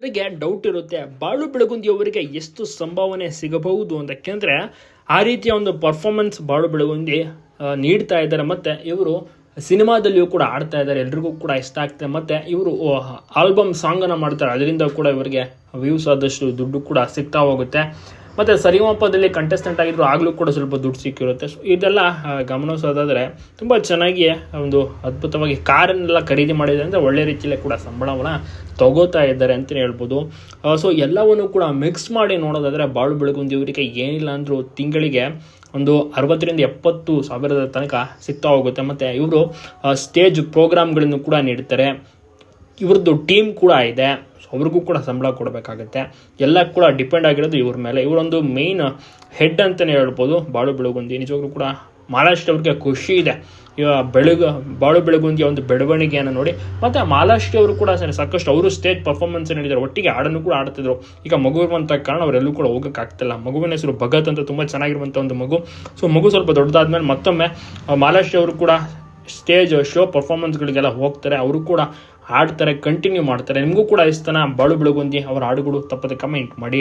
ಅವರಿಗೆ ಡೌಟ್ ಇರುತ್ತೆ ಬಾಳು ಬೆಳಗುಂದಿ ಅವರಿಗೆ ಎಷ್ಟು ಸಂಭಾವನೆ ಸಿಗಬಹುದು ಅಂತ. ಯಾಕೆಂದರೆ ಆ ರೀತಿಯ ಒಂದು ಪರ್ಫಾರ್ಮೆನ್ಸ್ ಬಾಳು ಬೆಳಗುಂದಿ ನೀಡ್ತಾ ಇದ್ದಾರೆ. ಮತ್ತು ಇವರು ಸಿನಿಮಾದಲ್ಲಿಯೂ ಕೂಡ ಆಡ್ತಾ ಇದ್ದಾರೆ, ಎಲ್ರಿಗೂ ಕೂಡ ಇಷ್ಟ ಆಗ್ತದೆ. ಮತ್ತು ಇವರು ಆಲ್ಬಮ್ ಸಾಂಗನ್ನು ಮಾಡ್ತಾರೆ, ಅದರಿಂದ ಕೂಡ ಇವರಿಗೆ ವ್ಯೂಸ್ ಆದಷ್ಟು ದುಡ್ಡು ಕೂಡ ಸಿಗ್ತಾ ಹೋಗುತ್ತೆ. ಮತ್ತು ಸರಿಗಮಪದಲ್ಲಿ ಕಂಟೆಸ್ಟೆಂಟ್ ಆಗಿದ್ರು ಆಗಲೂ ಕೂಡ ಸ್ವಲ್ಪ ದುಡ್ಡು ಸಿಕ್ಕಿರುತ್ತೆ. ಸೊ ಇದೆಲ್ಲ ಗಮನಿಸೋದಾದರೆ ತುಂಬ ಚೆನ್ನಾಗಿ ಒಂದು ಅದ್ಭುತವಾಗಿ ಕಾರನ್ನೆಲ್ಲ ಖರೀದಿ ಮಾಡಿದೆ ಅಂದರೆ ಒಳ್ಳೆ ರೀತಿಯಲ್ಲೇ ಕೂಡ ಸಂಬಳವನ್ನು ತಗೋತಾ ಇದ್ದಾರೆ ಅಂತಲೇ ಹೇಳ್ಬೋದು. ಸೊ ಎಲ್ಲವನ್ನು ಕೂಡ ಮಿಕ್ಸ್ ಮಾಡಿ ನೋಡೋದಾದರೆ ಬಾಳು ಬೆಳಗುಂದಿ ಅವರಿಗೆ ಏನಿಲ್ಲ ಅಂದರೂ ತಿಂಗಳಿಗೆ ಒಂದು 60,000-70,000 ತನಕ ಸಿಗ್ತಾ ಹೋಗುತ್ತೆ. ಮತ್ತು ಇವರು ಸ್ಟೇಜ್ ಪ್ರೋಗ್ರಾಮ್ಗಳನ್ನು ಕೂಡ ನೀಡ್ತಾರೆ. ಇವ್ರದ್ದು ಟೀಮ್ ಕೂಡ ಇದೆ, ಸೊ ಅವ್ರಿಗೂ ಕೂಡ ಸಂಬಳ ಕೊಡಬೇಕಾಗತ್ತೆ. ಎಲ್ಲ ಕೂಡ ಡಿಪೆಂಡ್ ಆಗಿರೋದು ಇವ್ರ ಮೇಲೆ. ಇವರೊಂದು ಮೇಯ್ನ್ ಹೆಡ್ ಅಂತಲೇ ಹೇಳ್ಬೋದು ಬಾಳು ಬೆಳಗುಂದಿ. ನಿಜವಾಗ್ಲೂ ಕೂಡ ಮಾಲಾಶ್ರೀ ಅವ್ರಿಗೆ ಖುಷಿ ಇದೆ ಬಾಳು ಬೆಳಗುಂದಿಯ ಒಂದು ಬೆಳವಣಿಗೆಯನ್ನು ನೋಡಿ. ಮತ್ತು ಮಾಲಾಶ್ರೀ ಅವರು ಕೂಡ ಸಾಕಷ್ಟು ಅವರು ಸ್ಟೇಜ್ ಪರ್ಫಾರ್ಮೆನ್ಸ್ ನೀಡಿದ್ದಾರೆ, ಒಟ್ಟಿಗೆ ಹಾಡನ್ನು ಕೂಡ ಆಡ್ತಿದ್ರು. ಈಗ ಮಗು ಇರುವಂಥ ಕಾರಣ ಅವರೆಲ್ಲೂ ಕೂಡ ಹೋಗೋಕ್ಕಾಗ್ತಿಲ್ಲ. ಮಗುವಿನ ಹೆಸರು ಭಗತ್ ಅಂತ, ತುಂಬ ಚೆನ್ನಾಗಿರುವಂಥ ಒಂದು ಮಗು. ಸೊ ಮಗು ಸ್ವಲ್ಪ ದೊಡ್ಡದಾದ್ಮೇಲೆ ಮತ್ತೊಮ್ಮೆ ಮಾಲಾಶ್ರೀ ಅವರು ಕೂಡ ಸ್ಟೇಜ್ ಶೋ ಪರ್ಫಾರ್ಮೆನ್ಸ್ಗಳಿಗೆಲ್ಲ ಹೋಗ್ತಾರೆ, ಅವರು ಕೂಡ ಹಾಡ್ತಾರೆ, ಕಂಟಿನ್ಯೂ ಮಾಡ್ತಾರೆ. ನಿಮಗೂ ಕೂಡ ಇಷ್ಟನ ಬಾಳು ಬೆಳಗುಂದಿ ಅವರ ಹಾಡುಗಳು? ತಪ್ಪದೆ ಕಮೆಂಟ್ ಮಾಡಿ.